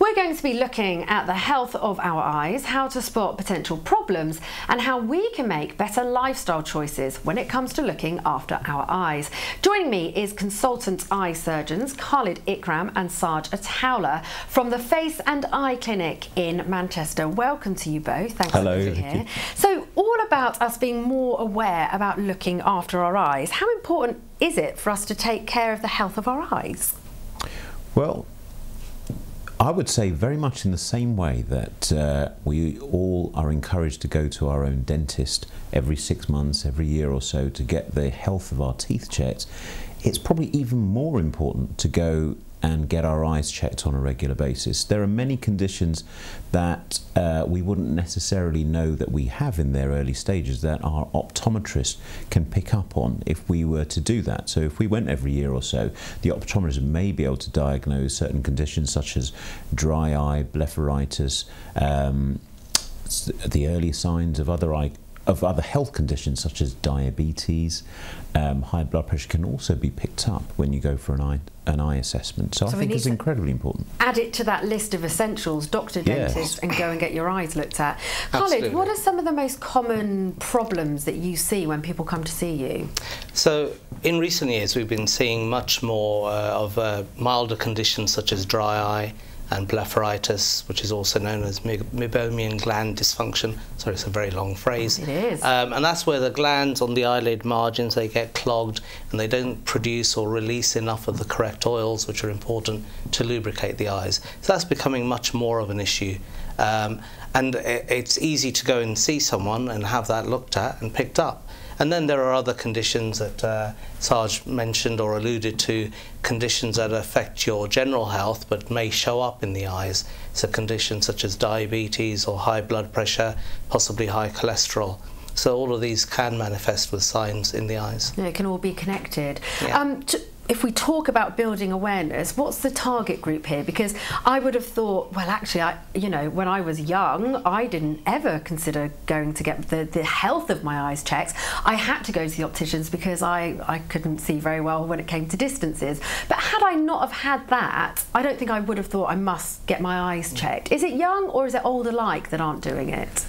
We're going to be looking at the health of our eyes, how to spot potential problems, and how we can make better lifestyle choices when it comes to looking after our eyes. Joining me is consultant eye surgeons Khalid, Ikram and Sarge Ataullah from the Face and Eye Clinic in Manchester. Welcome to you both. Thanks for being here. So, all about us being more aware about looking after our eyes. How important is it for us to take care of the health of our eyes? Well, I would say very much in the same way that we all are encouraged to go to our own dentist every 6 months, every year or so to get the health of our teeth checked. It's probably even more important to go and get our eyes checked on a regular basis. There are many conditions that we wouldn't necessarily know that we have in their early stages that our optometrist can pick up on if we were to do that. So if we went every year or so, the optometrist may be able to diagnose certain conditions such as dry eye, blepharitis, the early signs of other health conditions such as diabetes. High blood pressure can also be picked up when you go for an eye assessment. So I think it's incredibly important. Add it to that list of essentials, doctor, dentist, and go and get your eyes looked at. Khalid, what are some of the most common problems that you see when people come to see you? So in recent years we've been seeing much more of milder conditions such as dry eye and blepharitis, which is also known as meibomian gland dysfunction. Sorry, it's a very long phrase. It is. And that's where the glands on the eyelid margins, they get clogged and they don't produce or release enough of the correct oils which are important to lubricate the eyes. So that's becoming much more of an issue. And it's easy to go and see someone and have that looked at and picked up. And then there are other conditions that Sarge mentioned or alluded to, conditions that affect your general health but may show up in the eyes. So conditions such as diabetes or high blood pressure, possibly high cholesterol. So all of these can manifest with signs in the eyes. Yeah, it can all be connected. Yeah. If we talk about building awareness, what's the target group here? Because I would have thought, well, actually, when I was young, I didn't ever consider going to get the health of my eyes checked. I had to go to the opticians because I couldn't see very well when it came to distances. But had I not have had that, I don't think I would have thought I must get my eyes checked. Is it young or is it old alike that aren't doing it?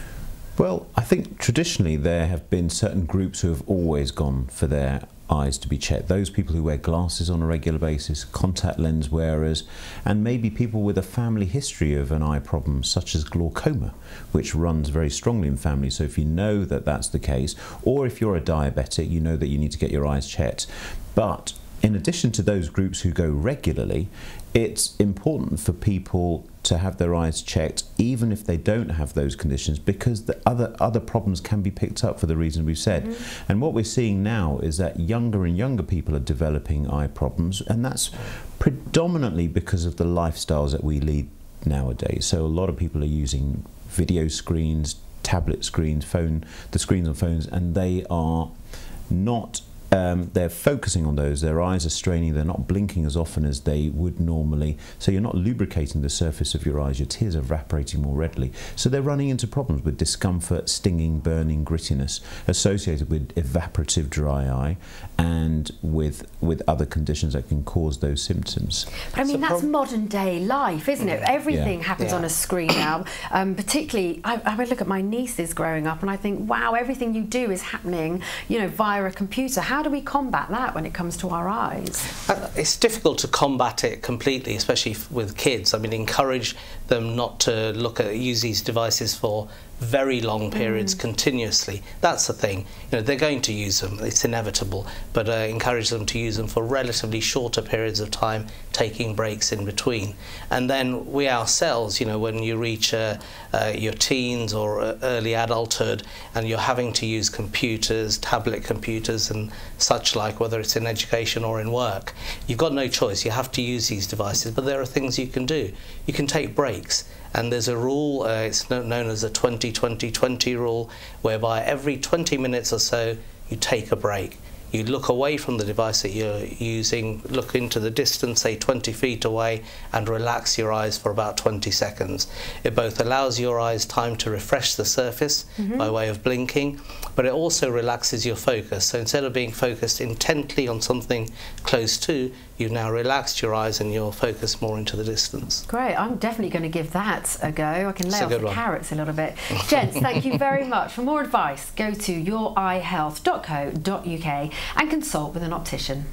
Well, I think traditionally there have been certain groups who have always gone for their eyes to be checked. Those people who wear glasses on a regular basis, contact lens wearers, and maybe people with a family history of an eye problem such as glaucoma, which runs very strongly in families. So if you know that that's the case, or if you're a diabetic, you know that you need to get your eyes checked. But in addition to those groups who go regularly, it's important for people to have their eyes checked even if they don't have those conditions, because the other problems can be picked up for the reason we've said. And what we're seeing now is that younger and younger people are developing eye problems, and that's predominantly because of the lifestyles that we lead nowadays. So a lot of people are using video screens, tablet screens, the screens on phones, and they are not they're focusing on those, their eyes are straining, they're not blinking as often as they would normally, so you're not lubricating the surface of your eyes, your tears are evaporating more readily. So they're running into problems with discomfort, stinging, burning, grittiness associated with evaporative dry eye and with other conditions that can cause those symptoms. But I mean, that's modern day life, isn't it? Everything happens on a screen now. Particularly, I would look at my nieces growing up and I think, wow, everything you do is happening, via a computer. How do we combat that when it comes to our eyes? It's difficult to combat it completely, especially with kids. I mean, encourage them not to use these devices for very long periods continuously. That's the thing. They're going to use them, it's inevitable, but encourage them to use them for relatively shorter periods of time, taking breaks in between. And then we ourselves, when you reach your teens or early adulthood and you're having to use computers, tablet computers and such like, whether it's in education or in work, you've got no choice. You have to use these devices, but there are things you can do. You can take breaks. And there's a rule, it's known as the 20-20-20 rule, whereby every 20 minutes or so you take a break. You look away from the device that you're using, look into the distance, say 20 feet away, and relax your eyes for about 20 seconds. It both allows your eyes time to refresh the surface by way of blinking, but it also relaxes your focus. So instead of being focused intently on something close to, you've now relaxed your eyes and you're focused more into the distance. Great, I'm definitely going to give that a go. I can lay off the carrots a little bit. Gents, thank you very much. For more advice, go to youreyehealth.co.uk and consult with an optician.